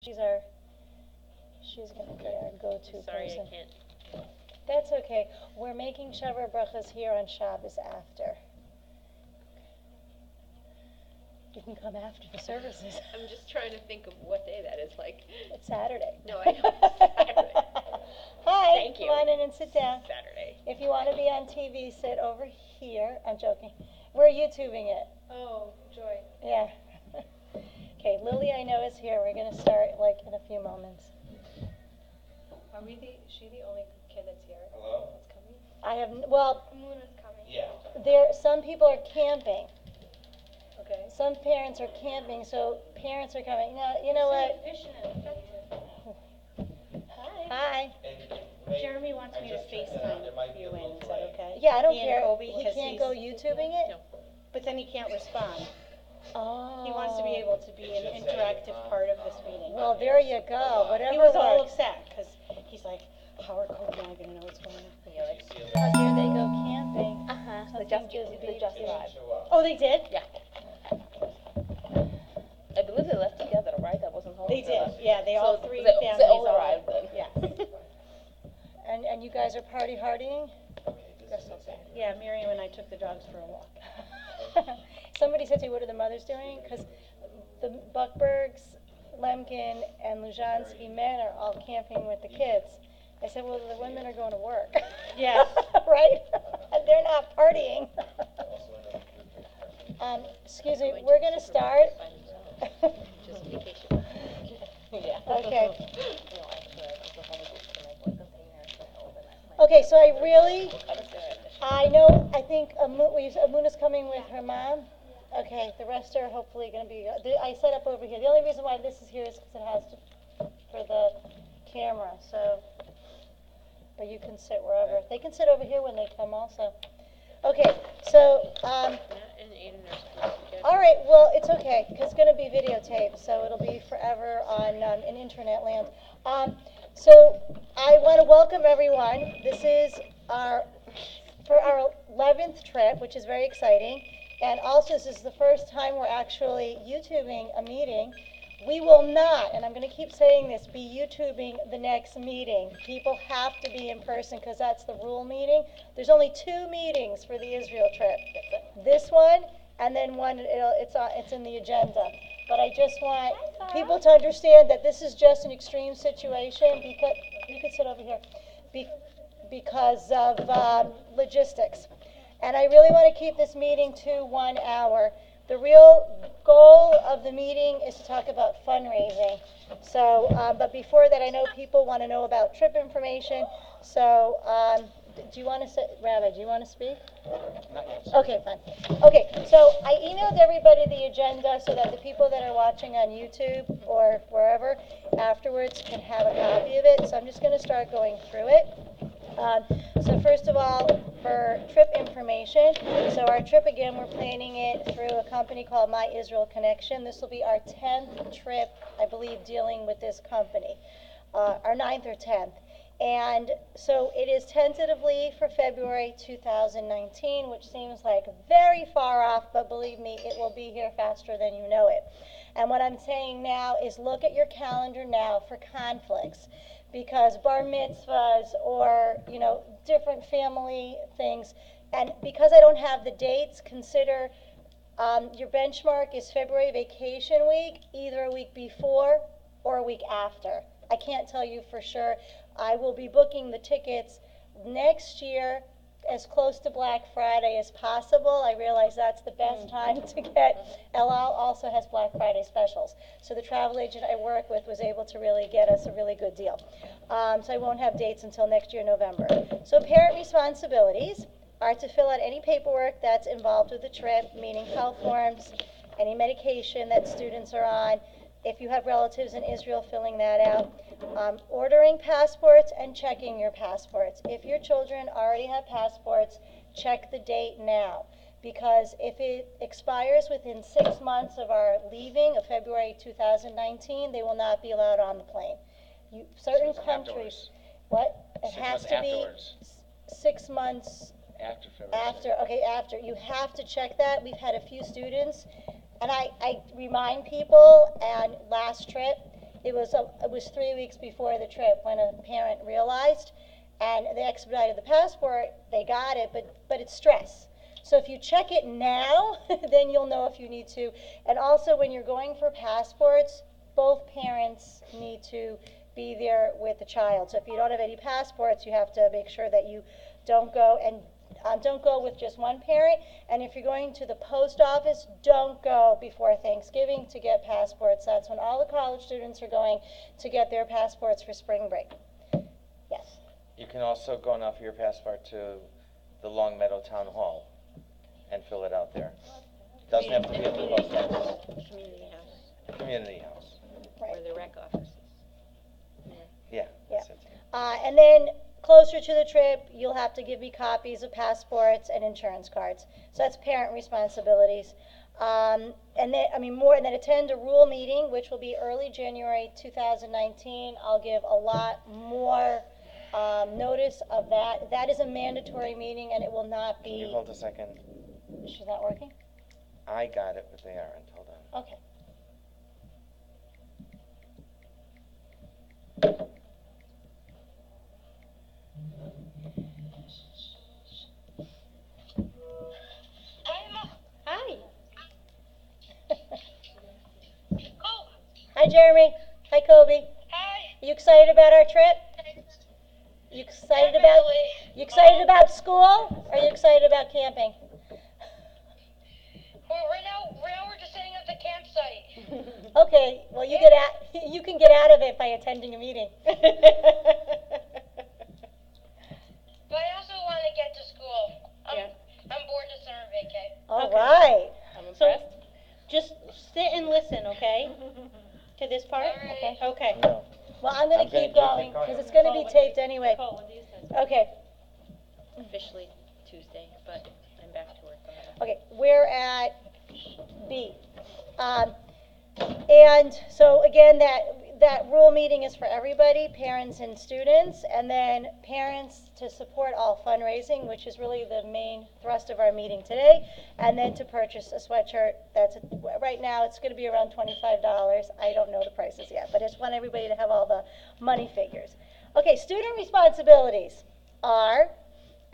She's gonna be our go-to person. Sorry, I can't. That's okay. We're making Shavar Brachas here on Shabbos after. You can come after the services. I'm just trying to think of what day that is, like. It's Saturday. No, I know it's Saturday. Hi, Thank you. come on in and sit down. Saturday. If you want to be on TV, sit over here. I'm joking. We're YouTubing it. Oh, joy. Yeah. Okay, Lily I know is here. We're going to start like in a few moments. Is she the only kid that's here? Hello? That's coming? I have, well, Muna's coming. Yeah. some people are camping. Okay. Some parents are camping, so parents are coming. You know what? Hi. Jeremy wants me to FaceTime you in, is that okay? Yeah, I don't He and care. Kobe, He 'cause can't he's- go YouTubing it? No. But then he can't respond. Oh. He wants to be able to be an interactive part of this meeting. Well, there you go. Whatever He was all works. upset, because he's like, how are Kobe and I going to know what's going on? How dare they go camping? The Something Just beats you. Vibe. Oh, they did? Yeah. I believe they left together, right? That wasn't home. They did, yeah, they So all three they families all arrived then. Yeah. And you guys are party hardying? Yeah, Miriam and I took the dogs for a walk. Somebody said to me, what are the mothers doing? Because the Buckbergs, Lemkin, and Lujansky men are all camping with the kids. I said, well, the women are going to work. Yeah. Right? They're not partying. Excuse me, we're going to start. Just vacation. Yeah. Okay. Okay, so I think Amuna's coming with her mom. Okay, the rest are hopefully going to be, I set up over here. The only reason why this is here is because it has to, for the camera, so, but you can sit wherever. They can sit over here when they come also. Okay, so, Matt and Aiden are supposed to get. all right, well, it's okay, because it's going to be videotaped, so it'll be forever on in internet land. So I want to welcome everyone. This is for our 11th trip, which is very exciting. And also, this is the first time we're actually YouTubing a meeting. We will not, and I'm going to keep saying this, be YouTubing the next meeting. People have to be in person because that's the rule meeting. There's only 2 meetings for the Israel trip. This one, and then one, it's in the agenda. But I just want people to understand that this is just an extreme situation because, you could sit over here, because of logistics. And I really want to keep this meeting to 1 hour. The real goal of the meeting is to talk about fundraising. So, but before that, I know people want to know about trip information. So, do you want to say, Rabbi, do you want to speak? Not yet. Okay, fine. Okay, so I emailed everybody the agenda so that the people that are watching on YouTube or wherever afterwards can have a copy of it. So I'm just going to start going through it. So first of all, for trip information, so our trip, again, we're planning it through a company called My Israel Connection. This will be our 10th trip, I believe, dealing with this company, our 9th or 10th. And so it is tentatively for February 2019, which seems like very far off, but believe me, it will be here faster than you know it. And what I'm saying now is look at your calendar now for conflicts, because bar mitzvahs or, different family things. And because I don't have the dates, consider your benchmark is February vacation week, either a week before or a week after. I can't tell you for sure. I will be booking the tickets next year as close to Black Friday as possible. I realize that's the best time to get. El Al also has Black Friday specials. So the travel agent I work with was able to really get us a really good deal. So I won't have dates until next year, November. So parent responsibilities are to fill out any paperwork that's involved with the trip, meaning health forms, any medication that students are on. If you have relatives in Israel, filling that out. Ordering passports and checking your passports. If your children already have passports, check the date now. Because if it expires within 6 months of our leaving of February 2019, they will not be allowed on the plane. Certain countries, Afterwards. what? It 6 has months to be afterwards. 6 months After February. after. You have to check that. We've had a few students, and I remind people, and last trip, it was 3 weeks before the trip when a parent realized, and they expedited the passport, they got it, but it's stress. So if you check it now, then you'll know if you need to. And also when you're going for passports, both parents need to be there with the child. So if you don't have any passports, you have to make sure that you don't go with just one parent. And if you're going to the post office, don't go before Thanksgiving to get passports. That's when all the college students are going to get their passports for spring break. Yes? You can also go now for your passport to the Long Meadow Town Hall and fill it out there. Doesn't have to be at the post office. Community house, Community house. where the rec office is. Yeah, that's it. And then closer to the trip, you'll have to give me copies of passports and insurance cards. So that's parent responsibilities. And then, attend a rule meeting, which will be early January 2019. I'll give a lot more notice of that. That is a mandatory meeting, and it will not Can you be. hold a second? She's not working? I got it, but they aren't. Hold on. Okay. Hi. Hi, Jeremy. Hi, Kobe. Hi. You excited about our trip? You excited about school? Or are you excited about camping? Well, right now we're just setting up the campsite. Okay, well you can get out of it by attending a meeting. But I also want to get to school. I'm bored of summer vacay. All Okay. right. I'm So, impressed. just sit and listen, okay? To this part? All right. Okay. No. Well, I'm going I'm to gonna keep keep going it going. because it's going to be taped anyway. Okay. Officially Tuesday, but I'm back to work. Go ahead. Okay, we're at B. And so again, that rule meeting is for everybody, parents and students, and then parents to support all fundraising, which is really the main thrust of our meeting today, and then to purchase a sweatshirt. Right now it's going to be around $25. I don't know the prices yet, but I just want everybody to have all the money figures. Okay, student responsibilities are,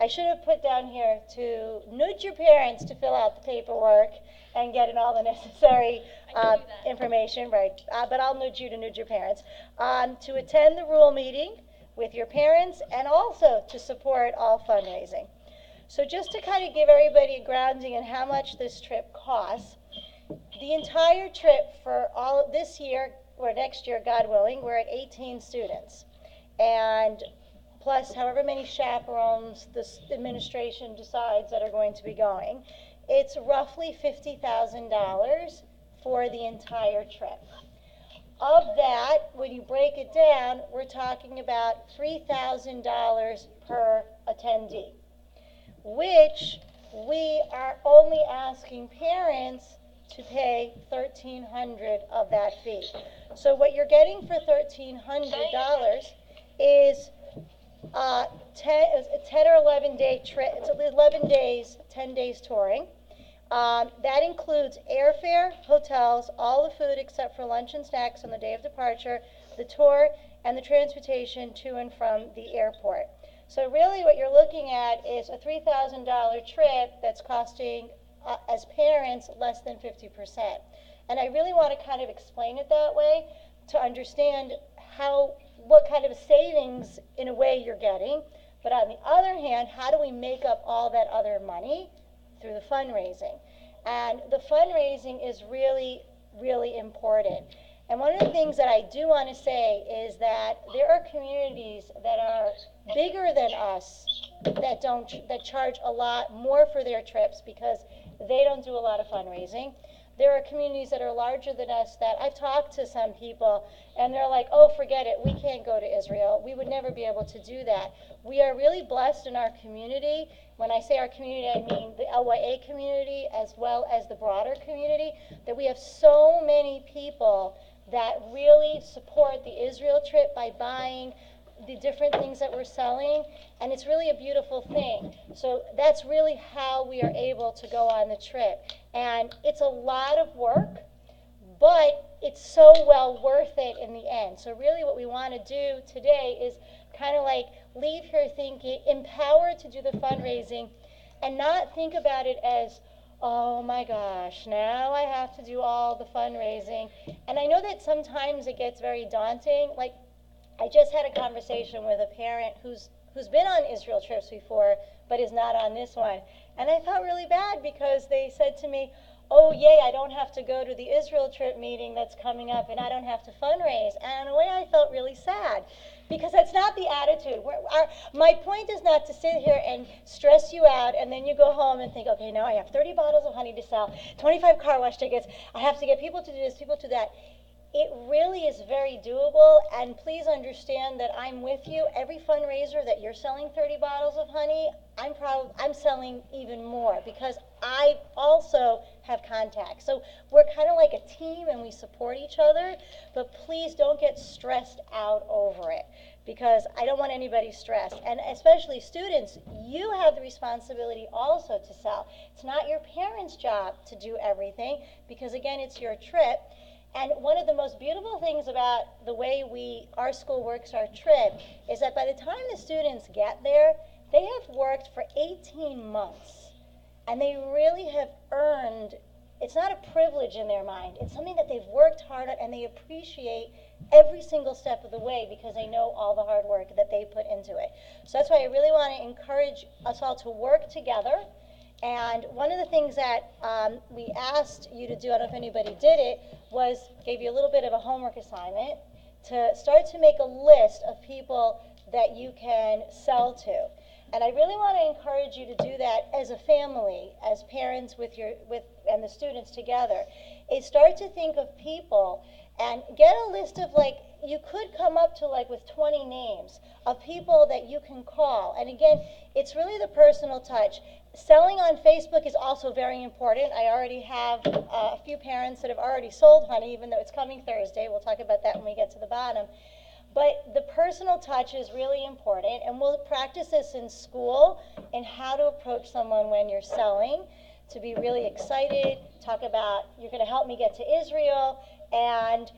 I should have put down here to nudge your parents to fill out the paperwork and get in all the necessary information, right? But I'll nudge you to nudge your parents. To attend the rule meeting with your parents and also to support all fundraising. So just to kind of give everybody a grounding in how much this trip costs, the entire trip for all this year, or next year, God willing, we're at 18 students. And plus however many chaperones this administration decides that are going to be going, it's roughly $50,000 for the entire trip. Of that, when you break it down, we're talking about $3,000 per attendee, which we are only asking parents to pay $1,300 of that fee. So what you're getting for $1,300 is 10 or 11 day trip. It's 11 days, 10 days touring. That includes airfare, hotels, all the food except for lunch and snacks on the day of departure, the tour, and the transportation to and from the airport. So really what you're looking at is a $3,000 trip that's costing, as parents, less than 50%. And I really want to kind of explain it that way to understand what kind of savings in a way you're getting. But on the other hand, how do we make up all that other money? Through the fundraising. And the fundraising is really, really important. And one of the things that I do want to say is that there are communities that are bigger than us that charge a lot more for their trips because they don't do a lot of fundraising. There are communities that are larger than us that I've talked to some people and they're like, oh, forget it, we can't go to Israel. We would never be able to do that. We are really blessed in our community. When I say our community, I mean the LYA community as well as the broader community, that we have so many people that really support the Israel trip by buying the different things that we're selling, and it's really a beautiful thing. So that's really how we are able to go on the trip. And it's a lot of work, but it's so well worth it in the end. So really what we want to do today is kind of like leave here thinking, empowered to do the fundraising, and not think about it as, oh my gosh, now I have to do all the fundraising. And I know that sometimes it gets very daunting. Like, I just had a conversation with a parent who's been on Israel trips before, but is not on this one. And I felt really bad because they said to me, oh yay, I don't have to go to the Israel trip meeting that's coming up, and I don't have to fundraise. And in a way I felt really sad, because that's not the attitude. My point is not to sit here and stress you out, and then you go home and think, okay, now I have 30 bottles of honey to sell, 25 car wash tickets, I have to get people to do this, people to do that. It really is very doable, and please understand that I'm with you. Every fundraiser that you're selling 30 bottles of honey, I'm selling even more, because I also have contacts. So we're kind of like a team and we support each other, but please don't get stressed out over it, because I don't want anybody stressed. And especially students, you have the responsibility also to sell. It's not your parents' job to do everything, because again, it's your trip. And one of the most beautiful things about the way our school works our trip is that by the time the students get there, they have worked for 18 months. And they really have earned, it's not a privilege in their mind, it's something that they've worked hard on, and they appreciate every single step of the way because they know all the hard work that they put into it. So that's why I really want to encourage us all to work together. And one of the things that we asked you to do, I don't know if anybody did it, was gave you a little bit of a homework assignment to start to make a list of people that you can sell to. And I really want to encourage you to do that as a family, as parents and the students together. Is start to think of people and get a list of, like, you could come up to like with 20 names of people that you can call. And again, it's really the personal touch. Selling on Facebook is also very important. I already have a few parents that have already sold honey, even though it's coming Thursday. We'll talk about that when we get to the bottom. But the personal touch is really important, and we'll practice this in school in how to approach someone when you're selling, to be really excited, talk about, you're going to help me get to Israel, and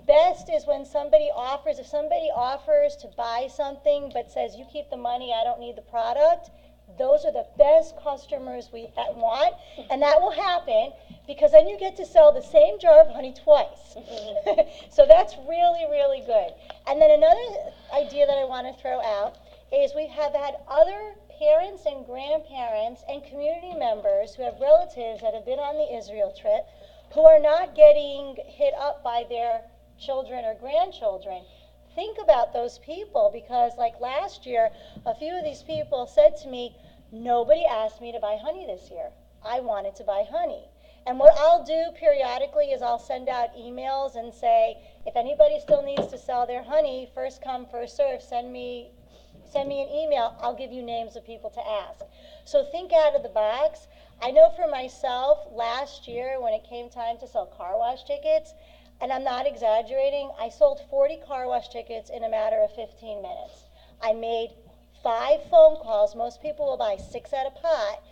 best is when somebody offers, if somebody offers to buy something but says, you keep the money, I don't need the product, those are the best customers we want, and that will happen because then you get to sell the same jar of honey twice. So that's really, really good. And then another idea that I want to throw out is we have had other parents and grandparents and community members who have relatives that have been on the Israel trip who are not getting hit up by their children or grandchildren. Think about those people, because like last year, a few of these people said to me, nobody asked me to buy honey this year. I wanted to buy honey. And what I'll do periodically is I'll send out emails and say, if anybody still needs to sell their honey, first come, first serve, send me an email. I'll give you names of people to ask. So think out of the box. I know for myself, last year when it came time to sell car wash tickets, and I'm not exaggerating, I sold 40 car wash tickets in a matter of 15 minutes. I made 5 phone calls. Most people will buy 6 at a pot,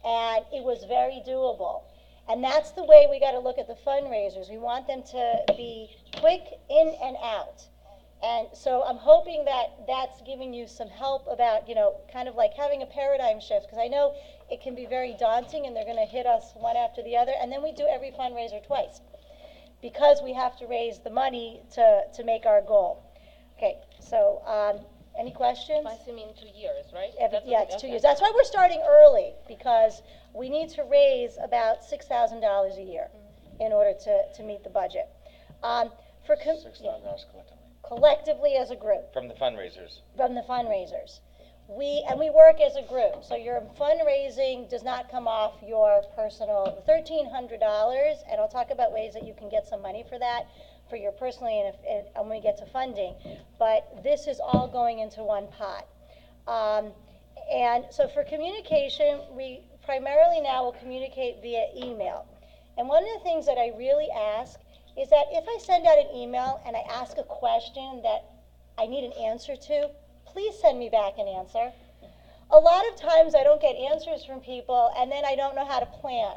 and it was very doable. And that's the way we got to look at the fundraisers. We want them to be quick in and out. And so I'm hoping that that's giving you some help about, kind of like having a paradigm shift, because I know it can be very daunting and they're going to hit us one after the other. And then we do every fundraiser twice because we have to raise the money to make our goal. Okay, so any questions? Twice you mean 2 years, right? Yeah, it's 2 years. That's why we're starting early, because we need to raise about $6,000 a year in order to meet the budget. For $6,000 collectively as a group. From the fundraisers. From the fundraisers. We work as a group, so your fundraising does not come off your personal $1,300, and I'll talk about ways that you can get some money for that, for your personally, and when we get to funding. But this is all going into one pot. And so for communication, we primarily now will communicate via email. And one of the things that I really ask is that if I send out an email and I ask a question that I need an answer to, please send me back an answer. A lot of times I don't get answers from people, and then I don't know how to plan.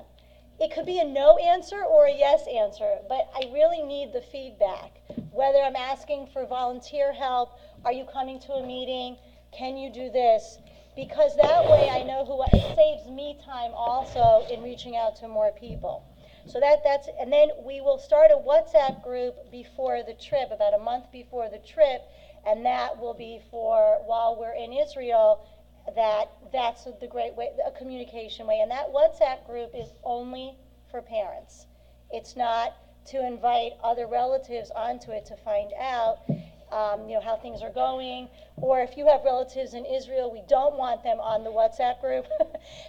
it could be a no answer or a yes answer, but I really need the feedback. Whether I'm asking for volunteer help, are you coming to a meeting, can you do this? Because that way I know it saves me time also in reaching out to more people. So that's, and then we will start a WhatsApp group before the trip, about a month before the trip, and that will be for while we're in Israel. That's the great way, a communication way. And that WhatsApp group is only for parents. It's not to invite other relatives onto it to find out, how things are going. Or if you have relatives in Israel, we don't want them on the WhatsApp group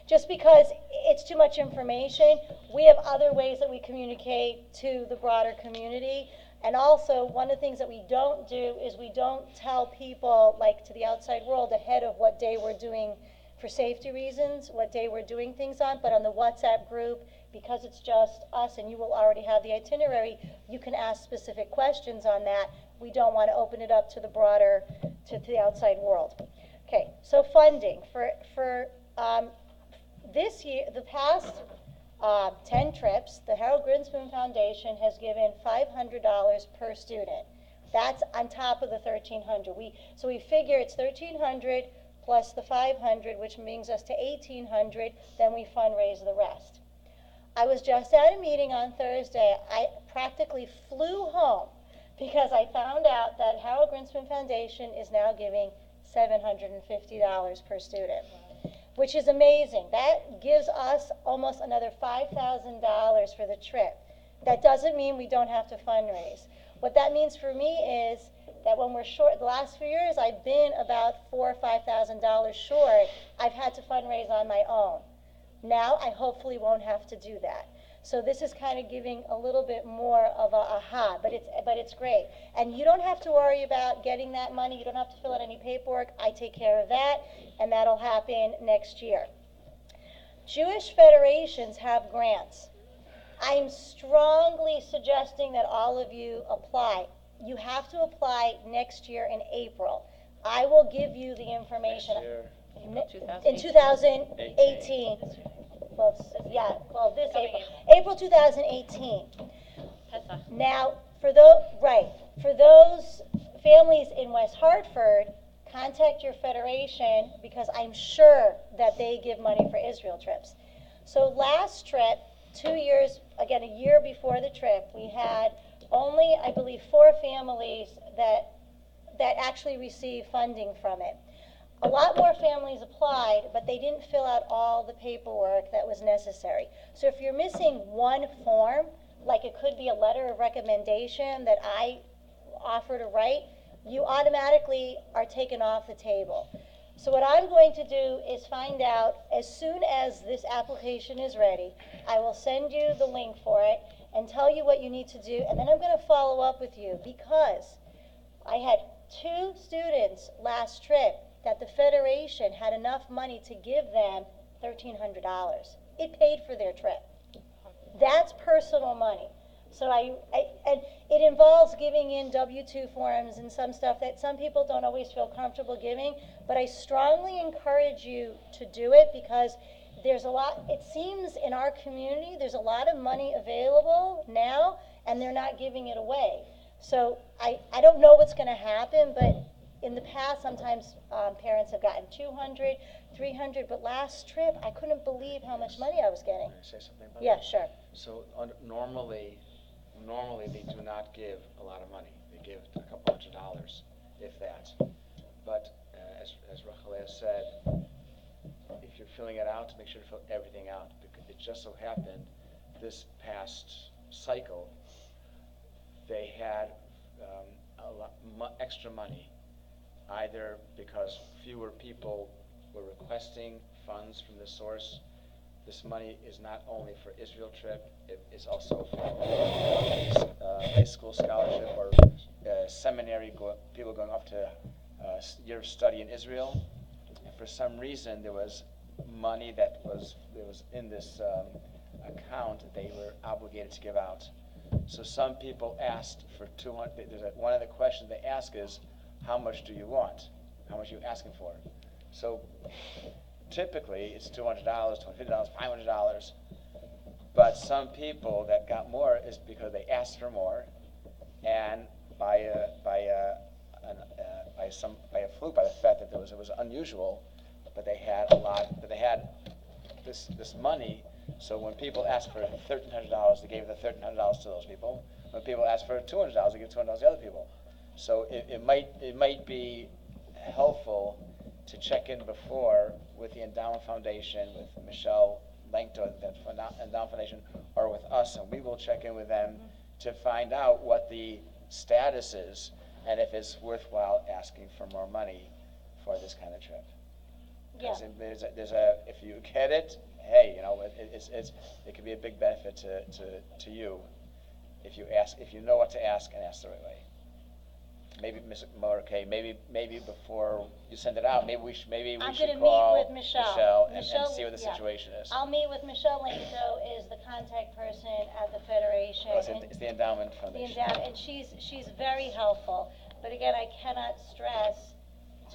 just because it's too much information. We have other ways that we communicate to the broader community. And also, one of the things that we don't do is we don't tell people, like to the outside world, ahead of what day we're doing, for safety reasons, what day we're doing things on. But on the WhatsApp group, because it's just us and you will already have the itinerary, you can ask specific questions on that. We don't want to open it up to the broader, to the outside world. Okay, so funding. For this year, the past 10 trips, the Harold Grinspoon Foundation has given $500 per student. That's on top of the $1,300. So we figure it's $1,300 plus the $500, which brings us to $1,800. Then we fundraise the rest. I was just at a meeting on Thursday. I practically flew home because I found out that Harold Grinspoon Foundation is now giving $750 per student, which is amazing. That gives us almost another $5,000 for the trip. That doesn't mean we don't have to fundraise. What that means for me is that when we're short, the last few years I've been about $4,000 or $5,000 short. I've had to fundraise on my own. Now I hopefully won't have to do that. So this is kind of giving a little bit more of a aha, but it's great. And you don't have to worry about getting that money. You don't have to fill out any paperwork. I take care of that, and that'll happen next year. Jewish federations have grants. I'm strongly suggesting that all of you apply. You have to apply next year in April. I will give you the information. In 2018. This April 2018. Now, for those families in West Hartford, contact your federation because I'm sure that they give money for Israel trips. So last trip, 2 years, again a year before the trip, we had only, I believe, 4 families that actually received funding from it. A lot more families applied, but they didn't fill out all the paperwork that was necessary. So if you're missing one form, like it could be a letter of recommendation that I offer to write, you automatically are taken off the table. So what I'm going to do is find out, as soon as this application is ready, I will send you the link for it and tell you what you need to do, and then I'm going to follow up with you because I had 2 students last trip that the Federation had enough money to give them $1,300. It paid for their trip. That's personal money. So and it involves giving in W-2 forms and some stuff that some people don't always feel comfortable giving, but I strongly encourage you to do it because there's a lot, it seems in our community, there's a lot of money available now, and they're not giving it away. So I don't know what's going to happen, but in the past, sometimes parents have gotten $200, $300, but last trip, I couldn't believe how much money I was getting. Can I say something about Yeah, that? sure. So normally they do not give a lot of money. They give a couple $100, if that. But as Rachel has said, if you're filling it out, make sure to fill everything out. Because it just so happened this past cycle, they had a lot extra money, either because fewer people were requesting funds from this source. This money is not only for Israel trip, it is also for high school scholarship or seminary, people going off to year of study in Israel. And for some reason, there was money that was in this account that they were obligated to give out. So some people asked for 200. One of the questions they ask is, how much do you want? How much are you asking for? So typically it's $200, $250, $500. But some people that got more is because they asked for more, and by a fluke, by the fact that it was unusual, but they had a lot, but they had this money. So when people asked for $1,300, they gave the $1,300 to those people. When people asked for $200, they gave $200 to other people. So it might be helpful to check in before with the Endowment Foundation, with Michelle Langto, the Endowment Foundation, or with us, and we will check in with them to find out what the status is and if it's worthwhile asking for more money for this kind of trip. Yeah. Because if you get it, hey, it could be a big benefit to you if you know what to ask and ask the right way. Maybe Ms. Margarete, maybe before you send it out, maybe we should call meet with Michelle and see what the situation is. I'll meet with Michelle Langto, is the contact person at the Federation. It's the Endowment Foundation. And she's very helpful. But again, I cannot stress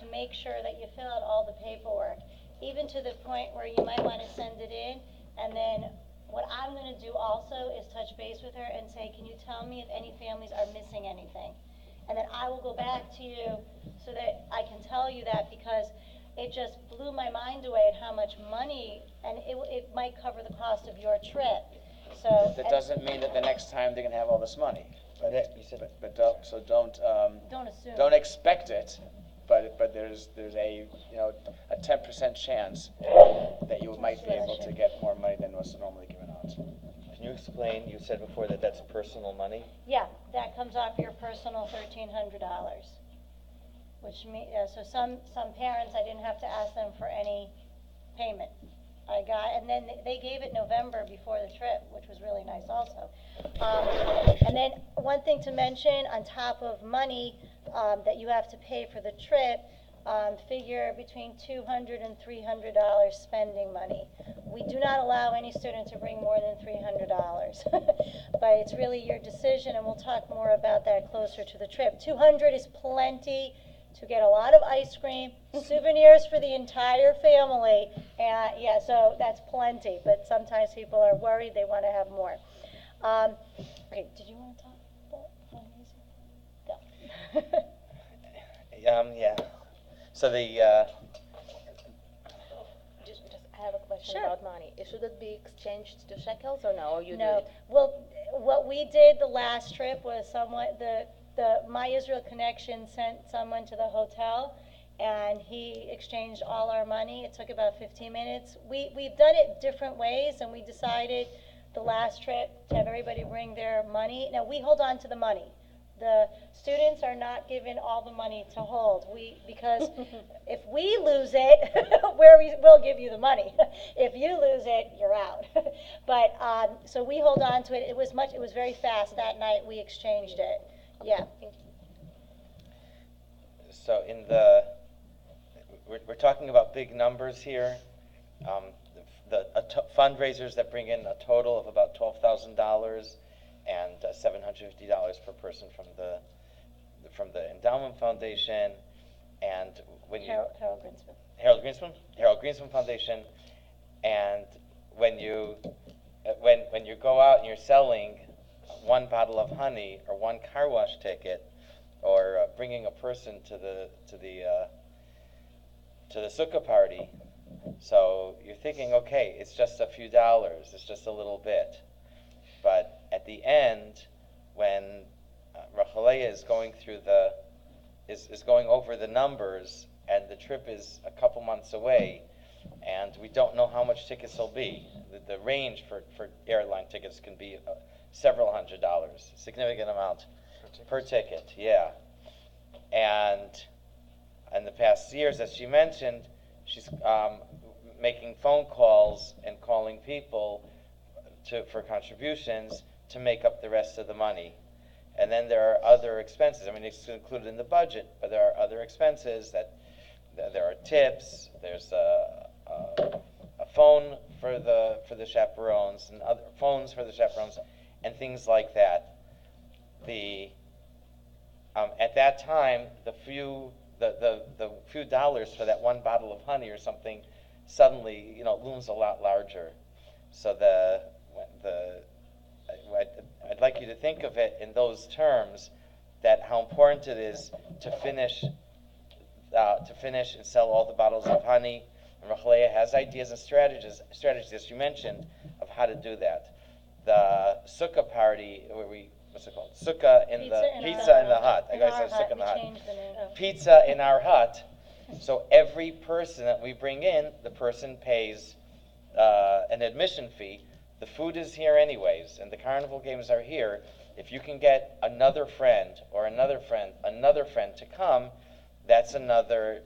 to make sure that you fill out all the paperwork, even to the point where you might want to send it in, and then what I'm going to do also is touch base with her and say, can you tell me if any families are missing anything? And then I will go back to you so that I can tell you that, because it just blew my mind away at how much money, and it might cover the cost of your trip. So that doesn't mean that the next time they're going to have all this money. But don't assume. Don't expect it. But there's a 10% chance that you might be able to get more money than what's normally given out. Can you explain, you said before that that's personal money? Yeah, that comes off your personal $1,300, which so some parents, I didn't have to ask them for any payment. And then they gave it November before the trip, which was really nice also. And then one thing to mention on top of money that you have to pay for the trip, figure between $200 and $300 spending money. We do not allow any student to bring more than $300, but it's really your decision, and we'll talk more about that closer to the trip. $200 is plenty to get a lot of ice cream, souvenirs for the entire family, and yeah, so that's plenty, but sometimes people are worried, they want to have more. Okay, did you want to talk about fundraising? Go. Yeah. So Just I have a question Sure. about money. Should it be exchanged to shekels or no? Or you do No. it? Well, what we did the last trip was the My Israel Connection sent someone to the hotel, and he exchanged all our money. It took about 15 minutes. We've done it different ways, and we decided the last trip to have everybody bring their money. Now, we hold on to the money. The students are not given all the money to hold. Because if we lose it, we'll give you the money. If you lose it, you're out. But so we hold on to it. It was very fast that night. We exchanged it. Yeah. So we're talking about big numbers here. Fundraisers that bring in a total of about $12,000 and $750 per person from the Endowment Foundation, and Harold Greenspan Foundation, and when you go out and you're selling one bottle of honey or one car wash ticket, or bringing a person to the sukkah party, so you're thinking, okay, it's just a few dollars, it's just a little bit. But at the end, when Rachalea is going through is going over the numbers, and the trip is a couple months away, and we don't know how much tickets will be. The range for airline tickets can be several $100s, significant amount per ticket. Yeah. And in the past years, as she mentioned, she's making phone calls and calling people for contributions to make up the rest of the money. And then there are other expenses. I mean, it's included in the budget, but there are other expenses there are tips. There's a phone for the chaperones, and other phones for the chaperones, and things like that. At that time, the few dollars for that one bottle of honey or something suddenly looms a lot larger. So I'd like you to think of it in those terms, that how important it is to finish and sell all the bottles of honey. And Rachel Leah has ideas and strategies, as you mentioned, of how to do that. The sukkah party, what's it called? Sukkah in pizza in the hut. I guess I said sukkah in the hut. Pizza in our hut. So every person that we bring in, the person pays an admission fee. The food is here anyways, and the carnival games are here. If you can get another friend or another friend to come, that's another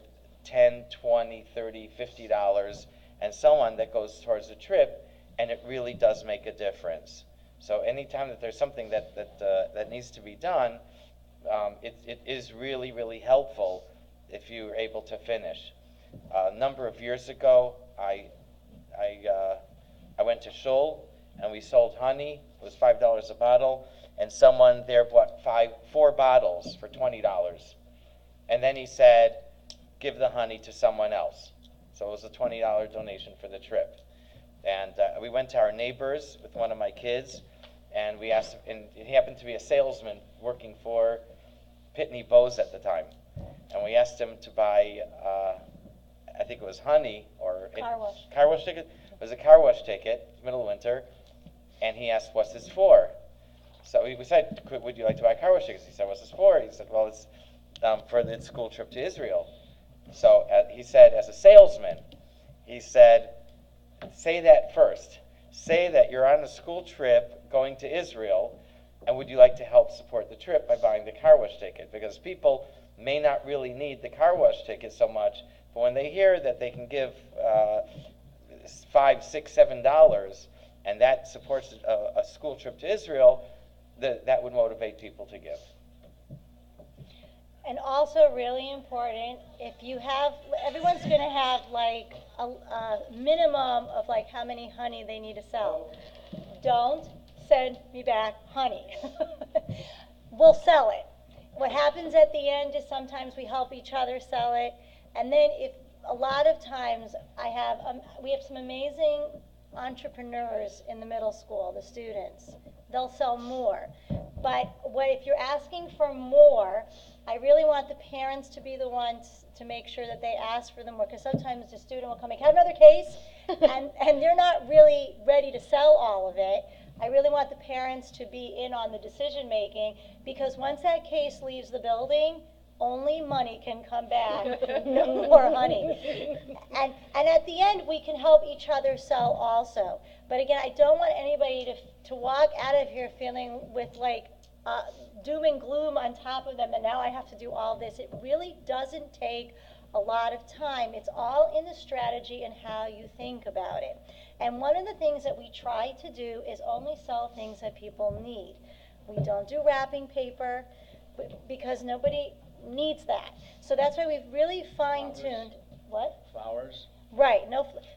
$10, $20, $30, $50, and so on that goes towards the trip, and it really does make a difference. So anytime that there's something that needs to be done, it is really, really helpful if you're able to finish. A number of years ago, I went to Shul, and we sold honey. It was $5 a bottle, and someone there bought 4 bottles for $20. And then he said, give the honey to someone else. So it was a $20 donation for the trip. And we went to our neighbors with one of my kids, and we asked, and he happened to be a salesman working for Pitney Bowes at the time. And we asked him to buy, I think it was honey or car wash ticket. It was a car wash ticket, middle of winter, and he asked, "What's this for?" So we said, "Would you like to buy car wash tickets?" He said, "What's this for?" He said, "Well, it's for the school trip to Israel." So he said, as a salesman, he said, "Say that first. Say that you're on a school trip going to Israel, and would you like to help support the trip by buying the car wash ticket? Because people may not really need the car wash ticket so much, but when they hear that they can give $5, $6, $7, and that supports a school trip to Israel, that would motivate people to give." And also really important, if you have, everyone's going to have like a minimum of like how many honey they need to sell. Don't send me back honey. We'll sell it. What happens at the end is sometimes we help each other sell it. And then if a lot of times we have some amazing entrepreneurs in the middle school, the students. They'll sell more. But if you're asking for more, I really want the parents to be the ones to make sure that they ask for the more, because sometimes the student will come, "Can I have another case?" and they're not really ready to sell all of it. I really want the parents to be in on the decision making, because once that case leaves the building, only money can come back, no more honey. And at the end, we can help each other sell also. But again, I don't want anybody to walk out of here feeling with like doom and gloom on top of them, and now I have to do all this. It really doesn't take a lot of time. It's all in the strategy and how you think about it. And one of the things that we try to do is only sell things that people need. We don't do wrapping paper because nobody needs that. So that's why we've really fine-tuned. What? Flowers? Right.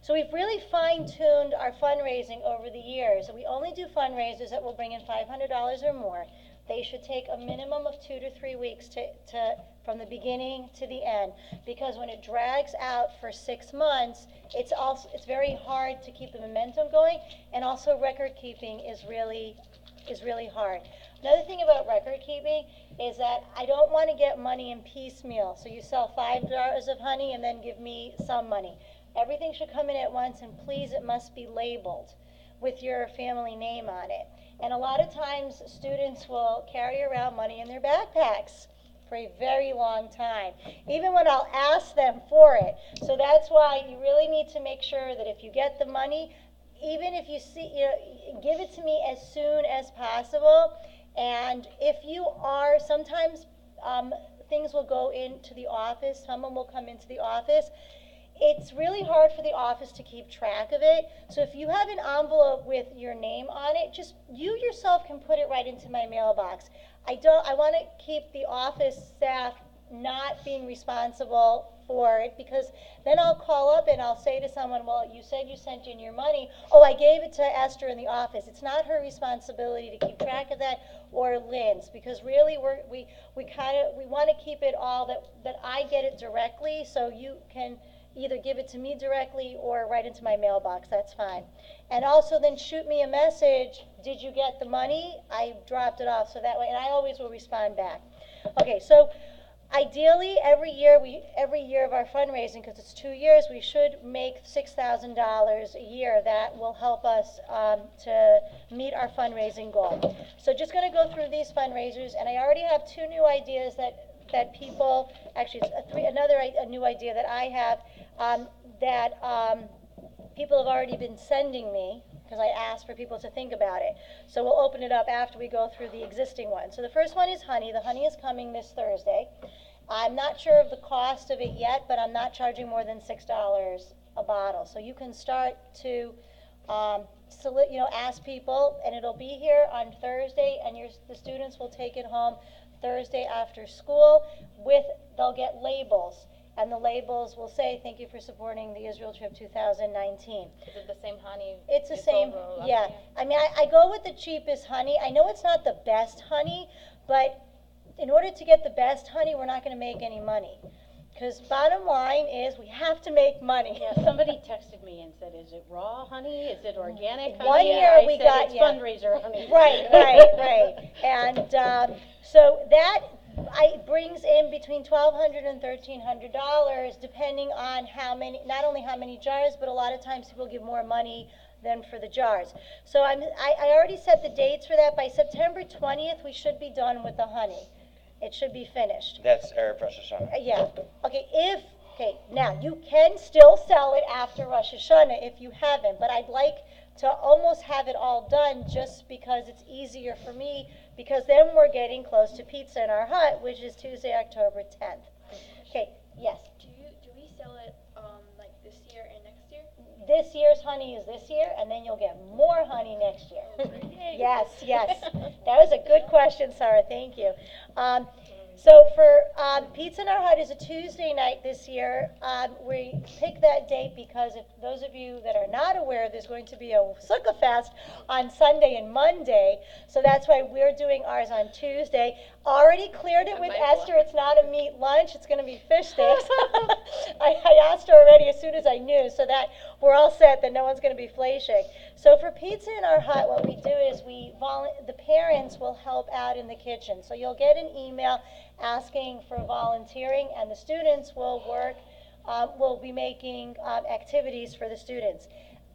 So we've really fine-tuned our fundraising over the years. We only do fundraisers that will bring in $500 or more. They should take a minimum of 2 to 3 weeks from the beginning to the end, because when it drags out for 6 months, it's very hard to keep the momentum going, and also record keeping is really hard. Another thing about record keeping is that I don't want to get money in piecemeal. So you sell 5 jars of honey and then give me some money. Everything should come in at once, and please, it must be labeled with your family name on it. And a lot of times students will carry around money in their backpacks for a very long time, even when I'll ask them for it. So that's why you really need to make sure that if you get the money, even if you see, give it to me as soon as possible. And if you are, sometimes things will go into the office, someone will come into the office. It's really hard for the office to keep track of it. So if you have an envelope with your name on it, just you yourself can put it right into my mailbox. I want to keep the office staff not being responsible for it, because then I'll call up and I'll say to someone, "Well, you said you sent in your money." "Oh, I gave it to Esther in the office." It's not her responsibility to keep track of that, or Lynn's, because really we want to keep it all that I get it directly, so you can either give it to me directly or right into my mailbox, that's fine. And also then shoot me a message, did you get the money? I dropped it off, so that way, and I always will respond back. Okay, so ideally, every year of our fundraising, because it's 2 years, we should make $6,000 a year. That will help us to meet our fundraising goal. So just going to go through these fundraisers, and I already have 2 new ideas that people, actually it's a new idea that I have that people have already been sending me, because I asked for people to think about it. So we'll open it up after we go through the existing one. So the first one is honey. The honey is coming this Thursday. I'm not sure of the cost of it yet, but I'm not charging more than $6 a bottle. So you can start to ask people, and it'll be here on Thursday, and the students will take it home Thursday after school. They'll get labels. And the labels will say, thank you for supporting the Israel trip 2019. Is it the same honey? It's the same, yeah. I mean, I go with the cheapest honey. I know it's not the best honey, but in order to get the best honey, we're not going to make any money. Because bottom line is we have to make money. Yeah, somebody texted me and said, is it raw honey? Is it organic honey? 1 year we got, it's fundraiser honey. Right. And so that brings in between $1,200 and $1,300, depending on not only how many jars, but a lot of times people give more money than for the jars. So I already set the dates for that. By September 20th, we should be done with the honey. It should be finished. That's Erev Rosh Hashanah. Yeah. Okay, now you can still sell it after Rosh Hashanah if you haven't, but I'd like to almost have it all done just because it's easier for me, because then we're getting close to Pizza in Our Hut, which is Tuesday, October 10th. Okay, yes? Do we sell it like this year and next year? This year's honey is this year, and then you'll get more honey next year. Yes. That was a good question, Sarah. Thank you. So for Pizza in Our Hut is a Tuesday night this year. We picked that date because if those of you that are not aware, there's going to be a Sukkah fast on Sunday and Monday. So that's why we're doing ours on Tuesday. Already cleared it with Esther. It's not a meat lunch. It's going to be fish sticks. I asked her already as soon as I knew, so that we're all set that no one's going to be flashing. So for Pizza in Our Hut, what we do is the parents will help out in the kitchen. So you'll get an email asking for volunteering, and the students will be making activities for the students,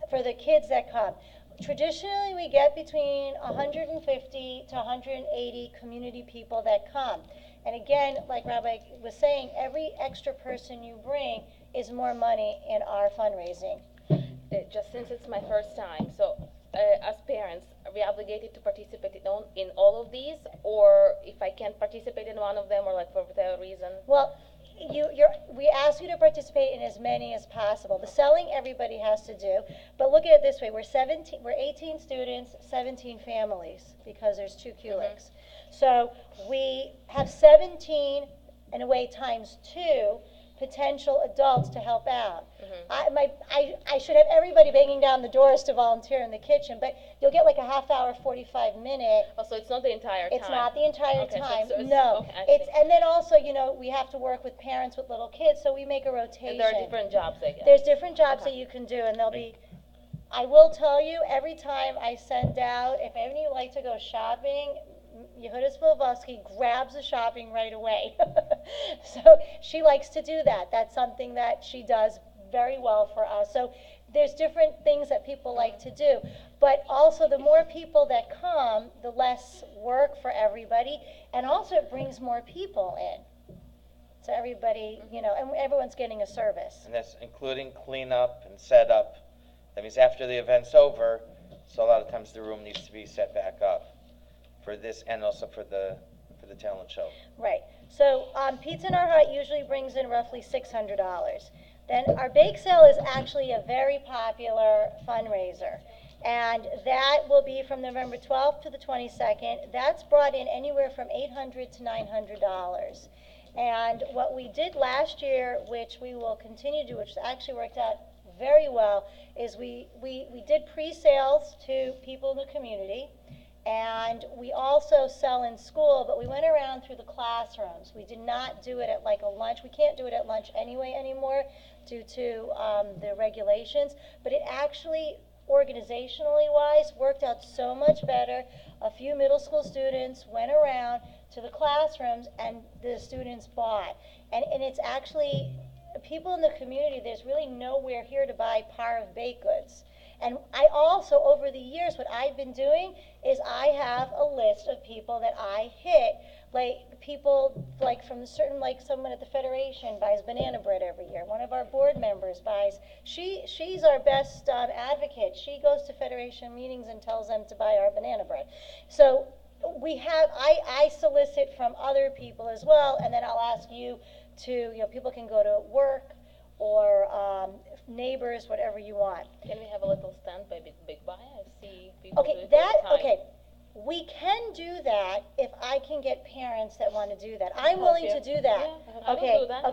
for the kids that come. Traditionally, we get between 150 to 180 community people that come. And again, like Rabbi was saying, every extra person you bring is more money in our fundraising. Just since it's my first time, so as parents, are we obligated to participate in all of these? Or if I can't participate in one of them, or like for whatever reason? Well, we ask you to participate in as many as possible. The selling everybody has to do, but look at it this way: we're 18 students, 17 families, because there's 2 kuliks. So we have 17 in a way times 2 potential adults to help out. I should have everybody banging down the doors to volunteer in the kitchen, but you'll get like a half hour, 45 minute. Oh, so it's not the entire time? It's not the entire Okay, time, so it's, no. okay, And then also, we have to work with parents with little kids, so we make a rotation. And there are different jobs, I guess. There's different jobs that you can do, and they'll be, I will tell you, every time I send out, if any of you like to go shopping, Yehuda Spilvosky grabs the shopping right away. So she likes to do that. That's something that she does very well for us. So there's different things that people like to do. But also, the more people that come, the less work for everybody. And also, it brings more people in. So everybody, and everyone's getting a service. And that's including cleanup and setup. That means after the event's over, so a lot of times the room needs to be set back up for this and also for the talent show. Right. So Pizza in Our Hut usually brings in roughly $600. Then our bake sale is actually a very popular fundraiser. And that will be from November 12th to the 22nd. That's brought in anywhere from $800 to $900. And what we did last year, which we will continue to do, which actually worked out very well, is we did pre-sales to people in the community. And we also sell in school, but we went around through the classrooms. We did not do it at like a lunch. We can't do it at lunch anyway anymore due to the regulations. But it actually, organizationally wise, worked out so much better. A few middle school students went around to the classrooms and the students bought. And it's actually, people in the community, there's really nowhere here to buy Parv baked goods. And I also, over the years, what I've been doing is I have a list of people that I hit, like people like from certain, like someone at the Federation buys banana bread every year. One of our board members buys, she's our best advocate. She goes to Federation meetings and tells them to buy our banana bread. So we have, I solicit from other people as well, and then I'll ask you to, people can go to work or neighbors, whatever you want. Can we have a little stand by Big Buy? I see people do Okay, it all the time. We can do that if I can get parents that want to do that. I'm willing to do that. Yeah, I will Okay, do that.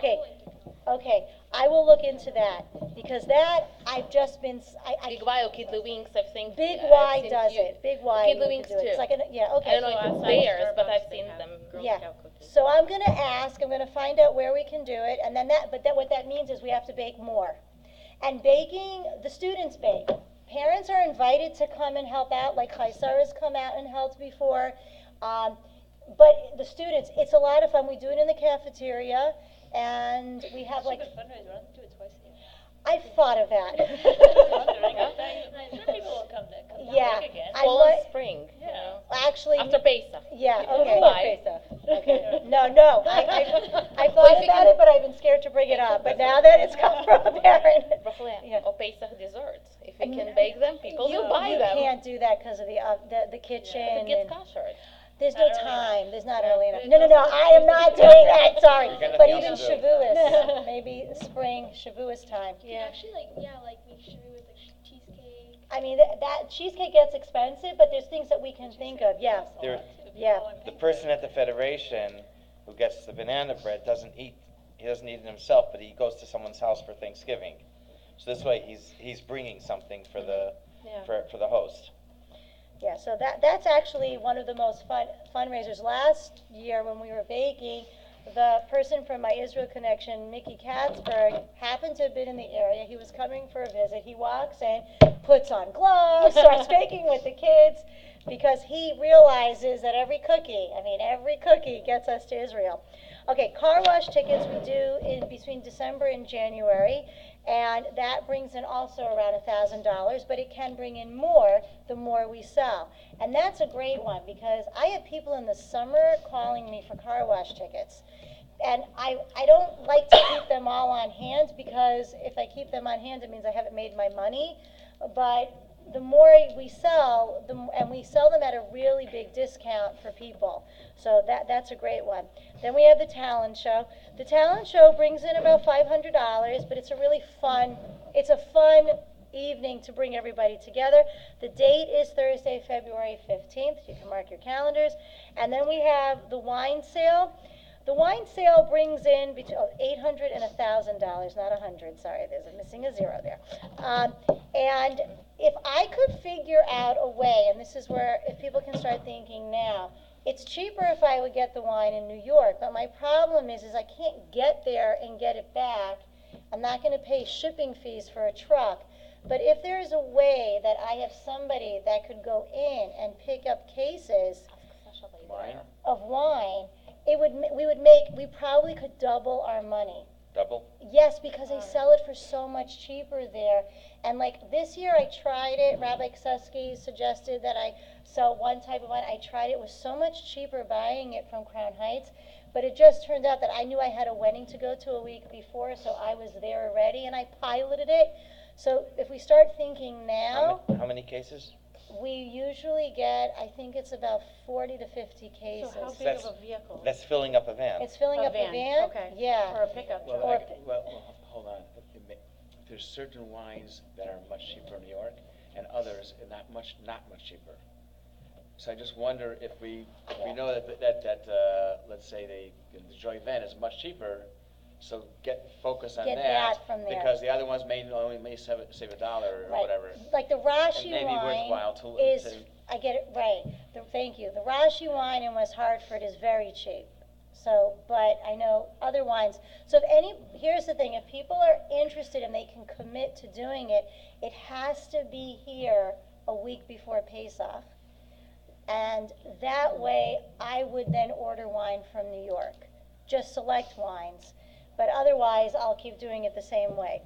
okay, I will look into that, because that, I've just been, Big Y or Kidley Wings, I've seen. Big I've Y seen does few. it, Big Y. Kidley you Wings can do it. It's too. like yeah, I okay. don't know if it's theirs, but I've seen them. Yeah, so I'm gonna ask, I'm gonna find out where we can do it, and then what that means is we have to bake more. And baking, the students bake. Parents are invited to come and help out, like Chaisara's come out and helped before. But the students, it's a lot of fun. We do it in the cafeteria, and we have like. It's a good fundraiser. I'll do it twice a year. I've thought of that. I'm sure people will come Yeah, back again. Fall and spring, you know. Actually, After Pesach. yeah, Before okay. Pesach. Okay. No, I thought about it, but I've been scared to bring it up. But now that it's come from a parent, yeah. Or Pesach desserts. If we can bake them, people will buy you them. can't do that because of the kitchen. It gets and kosher. there's no time. There's not early enough. No, I am not doing that. Sorry, You're gonna but have even to do it. Shavuos, maybe spring Shavuos time. You can actually like make sure with like cheesecake. I mean that cheesecake gets expensive, but there's things that we can think of. Yeah, There- yeah. The person at the Federation who gets the banana bread doesn't eat it himself, but he goes to someone's house for Thanksgiving. So this way he's bringing something for the for the host. Yeah, so that's actually one of the most fundraisers. Last year when we were baking, the person from my Israel connection, Mickey Katzberg, happened to have been in the area. He was coming for a visit. He walks in, puts on gloves, starts baking with the kids, because he realizes that every cookie gets us to Israel. Okay, car wash tickets we do in between December and January. And that brings in also around $1,000, but it can bring in more the more we sell. And that's a great one, because I have people in the summer calling me for car wash tickets. And I don't like to keep them all on hand, because if I keep them on hand, it means I haven't made my money. But the more we sell, and we sell them at a really big discount for people. So that's a great one. Then we have the talent show. The talent show brings in about $500, but it's a really fun evening to bring everybody together. The date is Thursday, February 15th. You can mark your calendars. And then we have the wine sale. The wine sale brings in between $800 and $1,000, not $100. Sorry, there's missing a zero there. And if I could figure out a way, and this is where if people can start thinking now, it's cheaper if I would get the wine in New York, but my problem is I can't get there and get it back. I'm not going to pay shipping fees for a truck. But if there's a way that I have somebody that could go in and pick up cases of wine, we probably could double our money. Double? Yes, because they sell it for so much cheaper there. And like this year I tried it. Rabbi Moshe suggested that I sell one type of wine. I tried it. It was so much cheaper buying it from Crown Heights. But it just turned out that I knew I had a wedding to go to a week before, so I was there already, and I piloted it. So if we start thinking now, How many cases? we usually get, I think it's about 40 to 50 cases. So how big That's- of a vehicle? That's filling up a van. It's filling A up van, a van. okay. Yeah. Or a pickup truck? Hold on. There's certain wines that are much cheaper in New York, and others not much cheaper. So I just wonder if we know that let's say the Joy Van is much cheaper, so focus on Get that from there. because the other ones may save $1 or Right. whatever. Like the Rashi It may be wine worthwhile is to I get it, right. Thank you. The Rashi wine in West Hartford is very cheap. So, but I know other wines. So here's the thing, if people are interested and they can commit to doing it, it has to be here a week before Pesach. And that way, I would then order wine from New York, just select wines. But otherwise, I'll keep doing it the same way.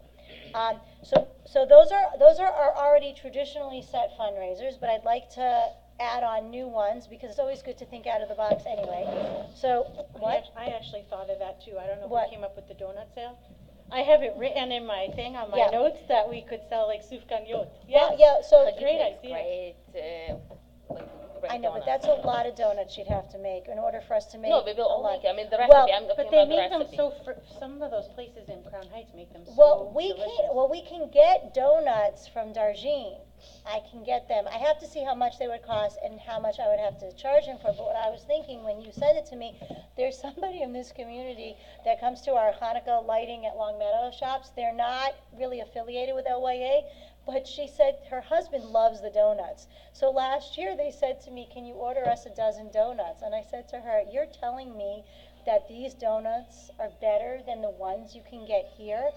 So those are our already traditionally set fundraisers, but I'd like to add on new ones because it's always good to think out of the box anyway. So what? I actually thought of that too. I don't know What? who came up with the donut sale. I have it written in my thing on my notes that we could sell like sufganiyot. Yeah, yeah. So Great Makes idea. Great I know, but donuts. that's a lot of donuts you'd have to make in order for us to make. No, we will a all lot. make it. I mean, the Well, recipe. I'm talking But they about the make them recipe. so, some of those places in Crown Heights make them so Well, we delicious. can get donuts from Darjeeling. I can get them. I have to see how much they would cost and how much I would have to charge them for. But what I was thinking when you said it to me, there's somebody in this community that comes to our Hanukkah lighting at Long Meadow shops. They're not really affiliated with LYA, but she said her husband loves the donuts. So last year they said to me, can you order us a dozen donuts? And I said to her, you're telling me that these donuts are better than the ones you can get here?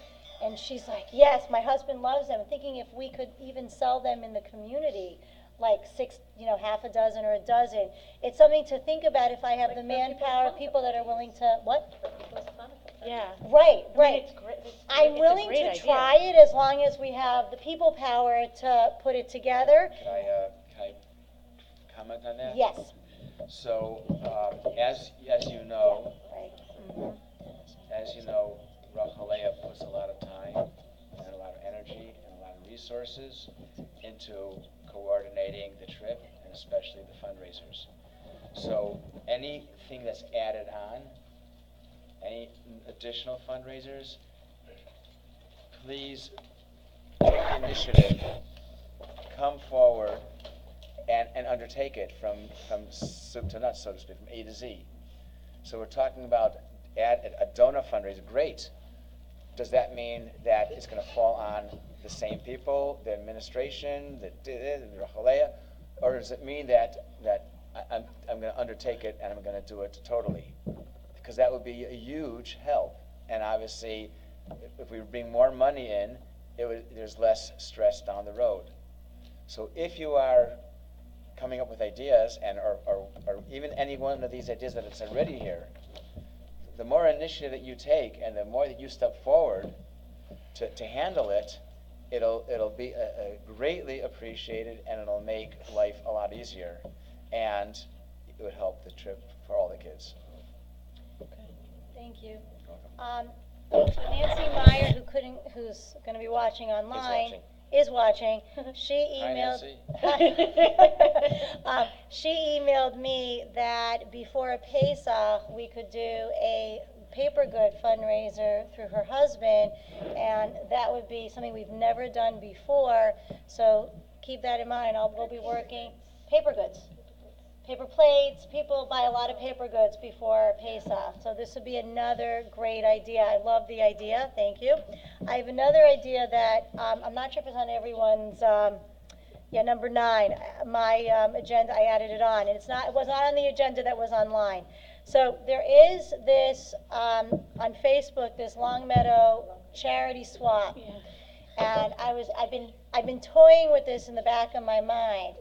And she's like, yes, my husband loves them. I'm thinking if we could even sell them in the community, like half a dozen or a dozen. It's something to think about if I have the manpower, people that are willing to, what? Yeah. Right, I mean, right. it's great. I'm It's a willing great to idea. try it as long as we have the people power to put it together. Can I comment on that? Yes. So, as you know, Right. as you know, Rachaleah puts a lot of time and a lot of energy and a lot of resources into coordinating the trip and especially the fundraisers. So anything that's added on, any additional fundraisers, please take the initiative, come forward and undertake it from soup to nuts, so to speak, from A to Z. So we're talking about a donor fundraiser, great. Does that mean that it's going to fall on the same people, the administration, the Rachaleah, or does it mean that I'm going to undertake it and I'm going to do it totally? Because that would be a huge help. And obviously, if we bring more money in, there's less stress down the road. So if you are coming up with ideas or even any one of these ideas that it's already here, the more initiative that you take and the more that you step forward to handle it, it'll be greatly appreciated and it'll make life a lot easier, and it would help the trip for all the kids. Thank you. Welcome. So Nancy Meyer, who's going to be watching online, is watching. She Hi, emailed. Nancy. She emailed me that before Pesach we could do a paper good fundraiser through her husband, and that would be something we've never done before. So keep that in mind. We'll be working paper goods. Paper plates, people buy a lot of paper goods before Pesach. So this would be another great idea. I love the idea, thank you. I have another idea that, I'm not sure if it's on everyone's, number 9, my agenda, I added it on. And it was not on the agenda that was online. So there is this, on Facebook, this Longmeadow charity swap. Yeah. And I've been toying with this in the back of my mind.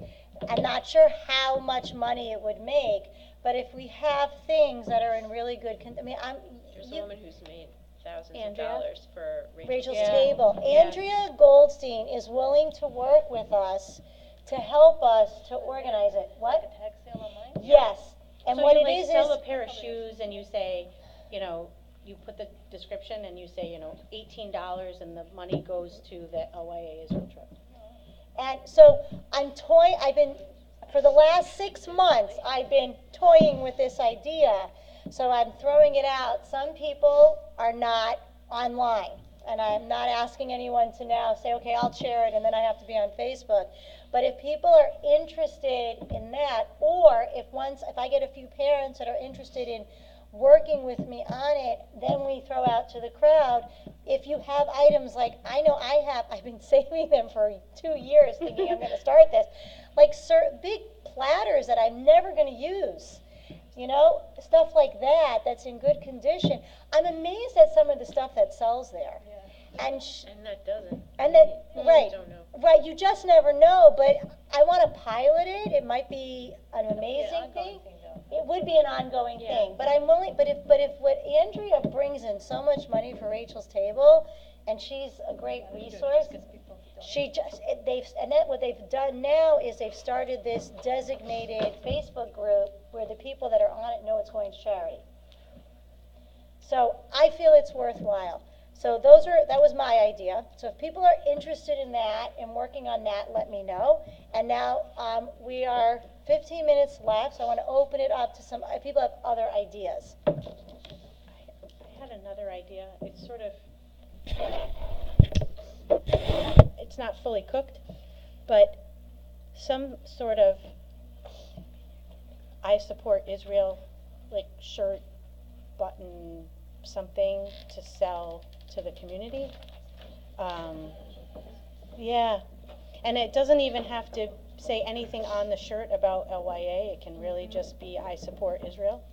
I'm not sure how much money it would make, but if we have things that are in really good There's a woman who's made thousands Andrea? of dollars for Rachel's Yeah. table. Yeah. Andrea Goldstein is willing to work with us to help us to organize it. What? Tag sale online? Yes. And So what you it like is sell a pair of shoes and you say, you put the description and you say, $18 and the money goes to the LYA Israel trip. and so for the last 6 months, I've been toying with this idea. So I'm throwing it out. Some people are not online, and I'm not asking anyone to now say, okay, I'll share it, and then I have to be on Facebook. But if people are interested in that, or if I get a few parents that are interested in working with me on it, then we throw out to the crowd. If you have items like, I know I've been saving them for 2 years thinking I'm gonna start this, like big platters that I'm never gonna use, you know, stuff like that, that's in good condition. I'm amazed at some of the stuff that sells there. And that doesn't. and that, right, don't know. right, you just never know, but I wanna pilot it, it might be an amazing thing. It would be an ongoing thing, but I'm willing, but if what Andrea brings in so much money for Rachel's Table, and she's a great resource, she just, what they've done now is they've started this designated Facebook group where the people that are on it know it's going to charity. So I feel it's worthwhile. So that was my idea. So if people are interested in that and working on that, let me know. And now we are 15 minutes left, so I want to open it up to some, if people have other ideas. I had another idea. It's sort of, it's not fully cooked, but some sort of I support Israel, like shirt, button, something to sell to the community. Yeah, and it doesn't even have to say anything on the shirt about LYA. It can really just be I support Israel.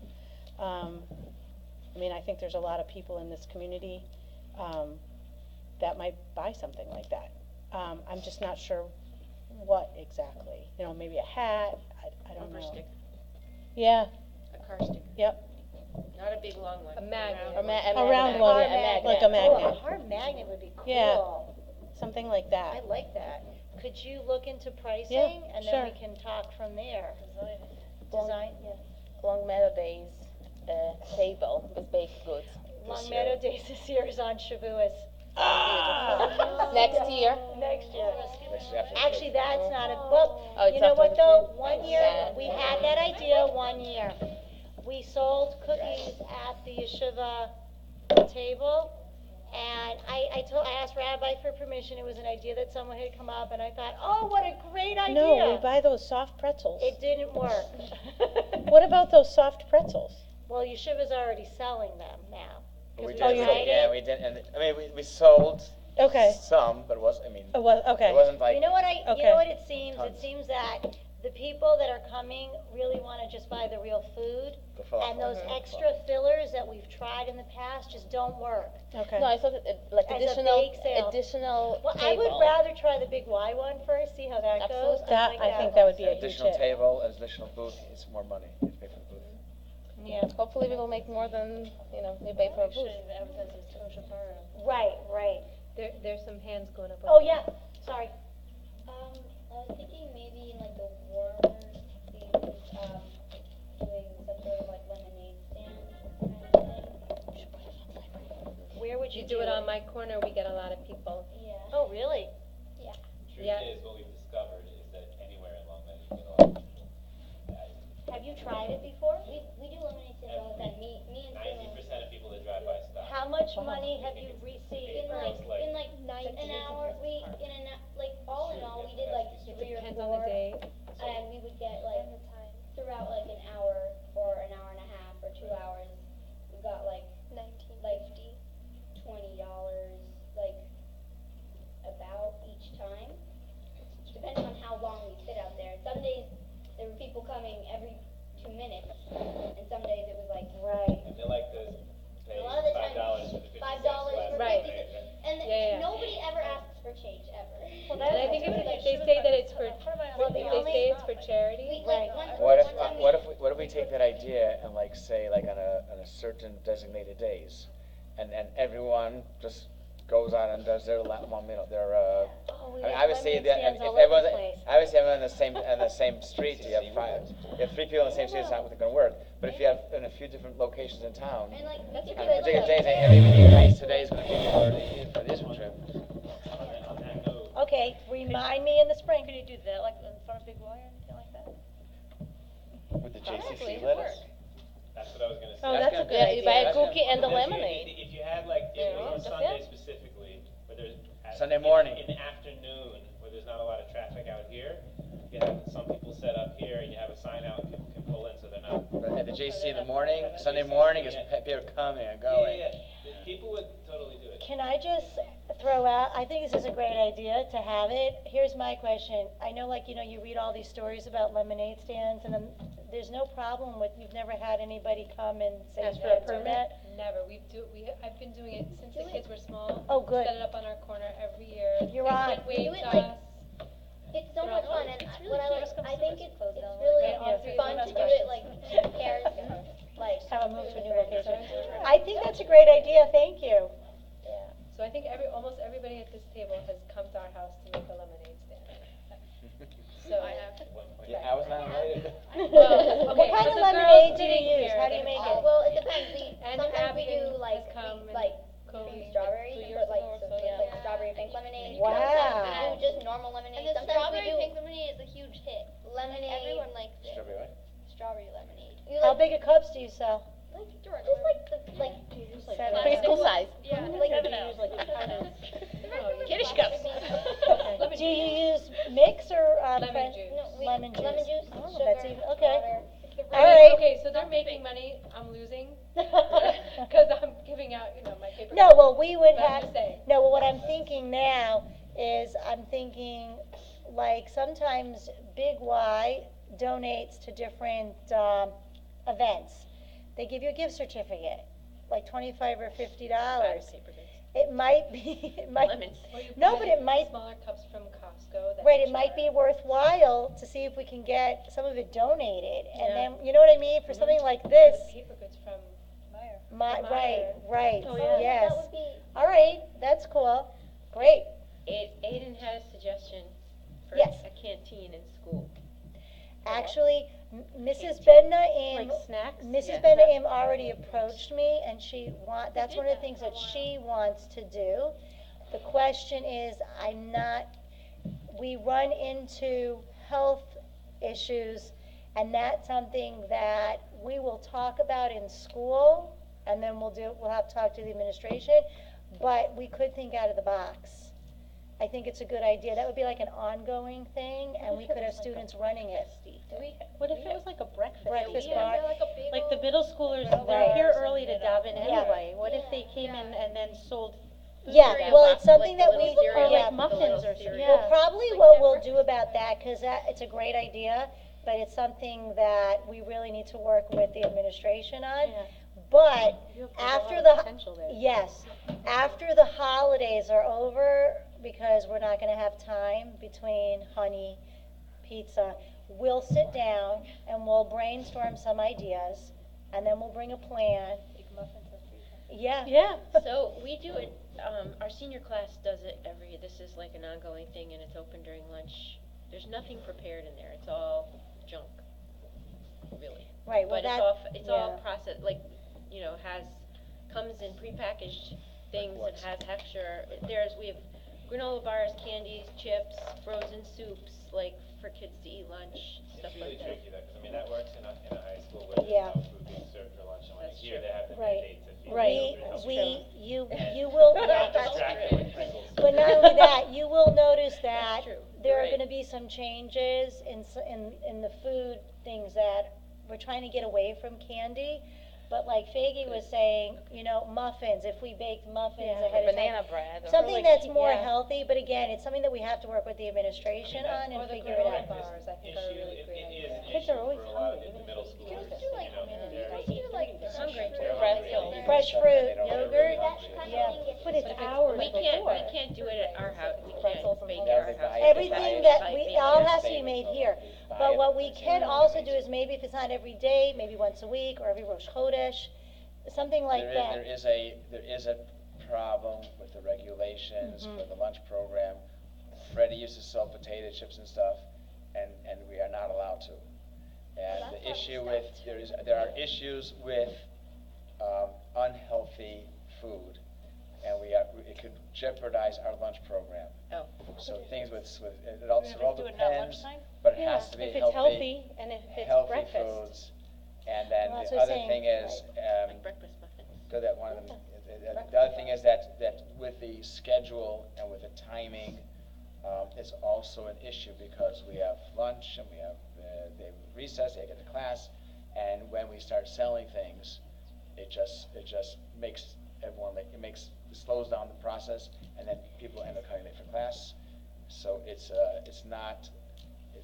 I mean, I think there's a lot of people in this community that might buy something like that. I'm just not sure what exactly. You know, maybe a hat. I don't know. Stick. Yeah. A car stick. Yep. Not a big long one. A magnet. A round one, like a magnet. Oh, a hard magnet would be cool. Yeah. Something like that. I like that. Could you look into pricing? Yeah, and sure. then we can talk from there. Design, yeah. Long Meadow Days table with baked goods. Long Meadow Days this year is on Shavuos. Next year. Next year. After the Actually, that's not a, well, Oh, it's you know after what the though? tree? One year, we had that idea 1 year. We sold cookies at the yeshiva table, and I asked Rabbi for permission. It was an idea that someone had come up, and I thought, oh, what a great idea. No, we buy those soft pretzels. It didn't work. What about those soft pretzels? Well, yeshiva's already selling them now. We 'Cause did, tried yeah, it. we did, and I mean, we sold Okay. some, but it was, I mean, It was, okay. it wasn't like. You know what you Okay. know what it seems? Tons. It seems that the people that are coming really want to just buy the real food, The falafel. and those extra fillers that we've tried in the past just don't work. Okay. No, I thought like As a additional bake sale. additional Well, I table. would rather try the big Y one first, see how that goes. Absolutely. That, I think that would be a huge Additional hit. table, additional booth, it's more money, you pay for the booth. Yeah. Hopefully we will make more than, you know, we pay for a booth. Right, right. There's some hands going up. Oh, yeah, sorry. I was thinking maybe in like the warmer seasons, doing some sort of like lemonade stand kind of thing. Where would you You do it on my corner, we get a lot of people. Yeah. Oh, really? Truth Yeah. is, what we've discovered is that anywhere in Long Meadow you get a lot of people. Have you tried it before? We do lemonade stands all the time. Me and Phil. 90% of people that drive by stop. How much money have you received? In like an hour, like all in all, we did like 3 or 4. Depends on the day. And we would get like throughout like an hour or an hour and a half or 2 hours, we got like $20 like about each time, depending on how long we sit out there. Some days there were people coming every 2 minutes, and some days it was like Right. And they like to pay A lot of the time, $5 for the 50 cents $5 less. for Right. 50 cents. And Yeah. nobody ever asks for change ever. And I think if they say that it's for, Well, the if only- they say it's for charity, Right. What if we take that idea and like say like on a certain designated days, and everyone just goes out and does their Oh, we I mean, have obviously, lemonade if stands all everyone's, over the place. obviously everyone on the same street, you have 3 people on the same street, it's not gonna work. But if you have in a few different locations in town, And like, That's we a could on do particular like days, and maybe today's gonna be for this trip. On that note, Okay, remind me in the spring. Could you do that, like in front of Big Y or anything like that? With the Honestly, JCC it lettuce? that's what I was gonna say. Oh, that's a good Yeah, you buy a That's good. cookie and the Because lemonade. If you had like, Yeah, if it was on that's Sunday it. specifically, where there's. Sunday morning. In the afternoon, where there's not a lot of traffic out here, you have some people set up here, and you have a sign out and can pull in, so they're not. And the JC in the morning, Sunday morning is people are coming and going. Yeah. People would totally do it. Can I just throw out, I think this is a great idea to have it. Here's my question. I know, like, you read all these stories about lemonade stands, and then there's no problem with, you've never had anybody come and say, Ask for "Yeah, a do permit? that?" Never, I've been doing it since the kids were small. Oh, good. Set it up on our corner every year. You're They on. can't wait Do it to like- us. It's so They're much all fun, fun. and It's what really I cute. like, I think it's Closed down. really Yeah. fun to do it like pairs, like. Have a move to a new location. I think that's a great idea, thank you. So I think almost everybody at this table has come to our house to make a lemonade stand. So I have. Yeah, I was not invited. Well, What okay, kind but of the lemonade girls do you sitting use? here, How do you they- make it? Well, it depends. And Sometimes we Abby do has like come and like Cody, strawberry, like 2 and years put like ago or some, so, yeah. like strawberry pink lemonade. Wow. Sometimes we do just normal And lemonade. the Sometimes strawberry we do pink lemonade is a huge hit. lemonade. Like, everyone likes it. Strawberry what? Strawberry lemonade. You How like, big of cups do you sell? just like the like Seven. preschool size. Yeah. like Kiddish cups. Okay. Do you use mix or, Lemon French? juice. No, we, Lemon juice. Lemon juice. Oh, Sugar, that's even, okay. water. All right. Okay, so they're making money, I'm losing, because I'm giving out, my paper. No, well, we would But I'm have, just saying. no, well, what I'm thinking now is, I'm thinking, like, sometimes Big Y donates to different, events. They give you a gift certificate, like $25 or $50. It might be, it might, Or you no, buy but it might, Smaller cups from Costco. that right, are it might be cheaper. worthwhile to see if we can get some of it donated. And Yeah. then, you know what I mean, for something like Or this, the paper goods from Meyer. right, Oh, Oh, yes. That would be. All right, that's cool, great. Aiden had a suggestion for Yes. a canteen in school. Actually, Mrs. Ben-Naim, Like snacks? Mrs. Yeah. Ben-Naim already approached me, and that's one of the things that she wants to do. The question is, we run into health issues, and that's something that we will talk about in school, and then we'll have to talk to the administration, but we could think out of the box. I think it's a good idea. That would be like an ongoing thing, and we could have students running it. What if it was like a breakfast? Breakfast meal? bar. Like the middle schoolers, Right. they're here early to daven Yeah. anyway. What if they came in and then sold food? Yeah, for well, them? it's something that we, Or yeah. like muffins or something. Well, probably what we'll do about that, because it's a great idea, but it's something that we really need to work with the administration on. Yeah. But You have a lot after of the, potential there. yes, after the holidays are over, because we're not gonna have time between honey, pizza, we'll sit down and we'll brainstorm some ideas, and then we'll bring a plan. Yeah. Yeah. So we do it, our senior class does it this is like an ongoing thing and it's open during lunch. There's nothing prepared in there, it's all junk, really. Right, well, But it's yeah. all processed, comes in prepackaged things, it has texture. We have granola bars, candies, chips, frozen soups, like for kids to eat lunch, stuff It's really like that. tricky though, 'cause I mean, that works in a high school where there's Yeah. no food being served for lunch, and when That's here true. they have to Right. mandate to feed Right, children healthy food. you will, Not distracted with Pringles. but not only that, you will notice that true. there are Right. gonna be some changes in the food things that we're trying to get away from candy. But like Faggy was saying, muffins, if we baked muffins Yeah. ahead of time. Banana bread. Something that's more yeah. healthy, but again, it's something that we have to work with the administration on Or and the figure it granola out. bars, I think are a Issue, really it great is idea. an Kids issue are always for a lot of hungry, the middle schoolers, do like Hungry. Fresh fruit, They don't yogurt, really yeah, but it's hours We can't do it at our house, we can't bake at Yeah, our they house. buy it. everything that Buy all it. has to be made here. But what we can also do is maybe if it's not every day, maybe once a week or every Rosh Chodesh, something like that. There is a problem with the regulations Mm-hmm. for the lunch program. Freddie used to sell potato chips and stuff, and we are not allowed to. And the issue with, there are issues with unhealthy food, and it could jeopardize our lunch program. Oh. So things it all Do it at depends, lunchtime? but it has to be If it's healthy and if it's healthy breakfast. foods. And then Well, that's the what I'm other saying, thing is, Like breakfast muffins. go that one, the other thing is that with the schedule and with the timing, it's also an issue because we have lunch and we have the recess, they get to class, And when we start selling things, it just makes everyone it slows down the process, and then people end up coming late for class. So it's not.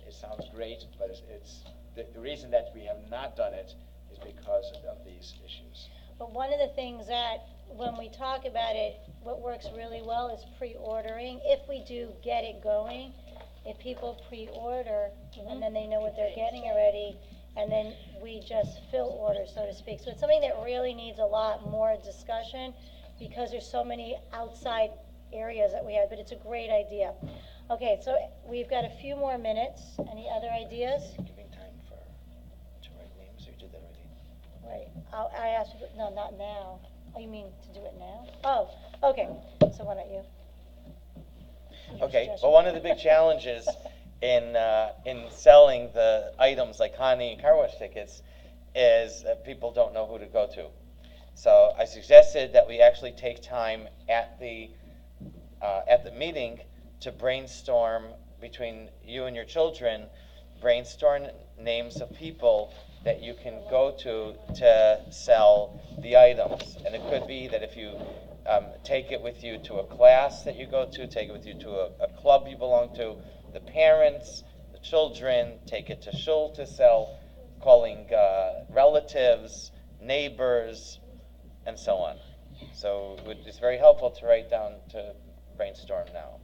It sounds great, but it's the reason that we have not done it is because of these issues. But one of the things that, when we talk about it, what works really well is pre-ordering. If we do get it going, if people pre-order, and then they know what they're getting already, and then we just fill orders, so to speak. So it's something that really needs a lot more discussion, because there's so many outside areas that we have, but it's a great idea. Okay, so we've got a few more minutes. Any other ideas? Giving time to write names, or you did that already? Right. I asked you, no, not now. Oh, you mean to do it now? Oh, okay. So why don't you? Okay, well, one of the big challenges in selling the items like honey and car wash tickets is that people don't know who to go to. So I suggested that we actually take time at the meeting to brainstorm between you and your children, brainstorm names of people that you can go to sell the items. And it could be that if you take it with you to a class that you go to, take it with you to a club you belong to, the parents, the children, take it to shul to sell, calling relatives, neighbors, and so on. So it's very helpful to write down, to brainstorm now.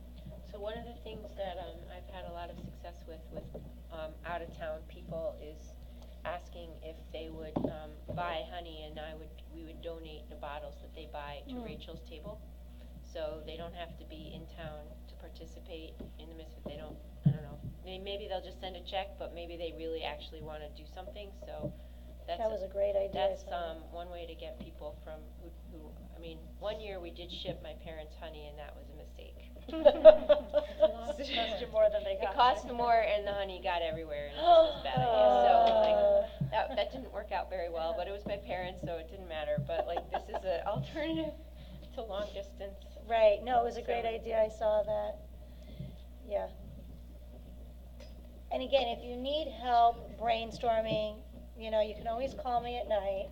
So one of the things that I've had a lot of success with out-of-town people is asking if they would buy honey, and we would donate the bottles that they buy to Rachel's table. So they don't have to be in town to participate in the mitzvah. They don't, I don't know, maybe they'll just send a check, but maybe they really actually want to do something. So that was a great idea. That's one way to get people from who I mean, one year we did ship my parents honey, and that was a mistake. It cost you more than they got. It cost more, and the honey got everywhere, and it just was a bad idea. So like, that didn't work out very well, but it was my parents, so it didn't matter. But like, this is an alternative to long distance. Right. No, it was a great idea. I saw that. Yeah. And again, if you need help brainstorming, you know, you can always call me at night.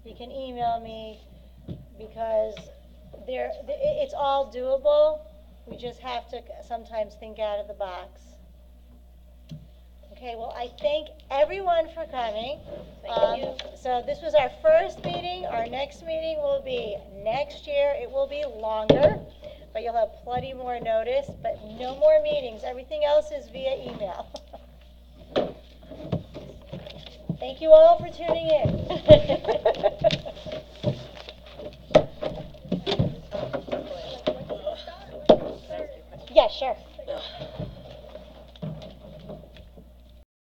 You can email me, because it's all doable. We just have to sometimes think out of the box. Okay, well, I thank everyone for coming. Thank you. So this was our first meeting. Our next meeting will be next year. It will be longer, but you'll have plenty more notice, but no more meetings. Everything else is via email. Thank you all for tuning in.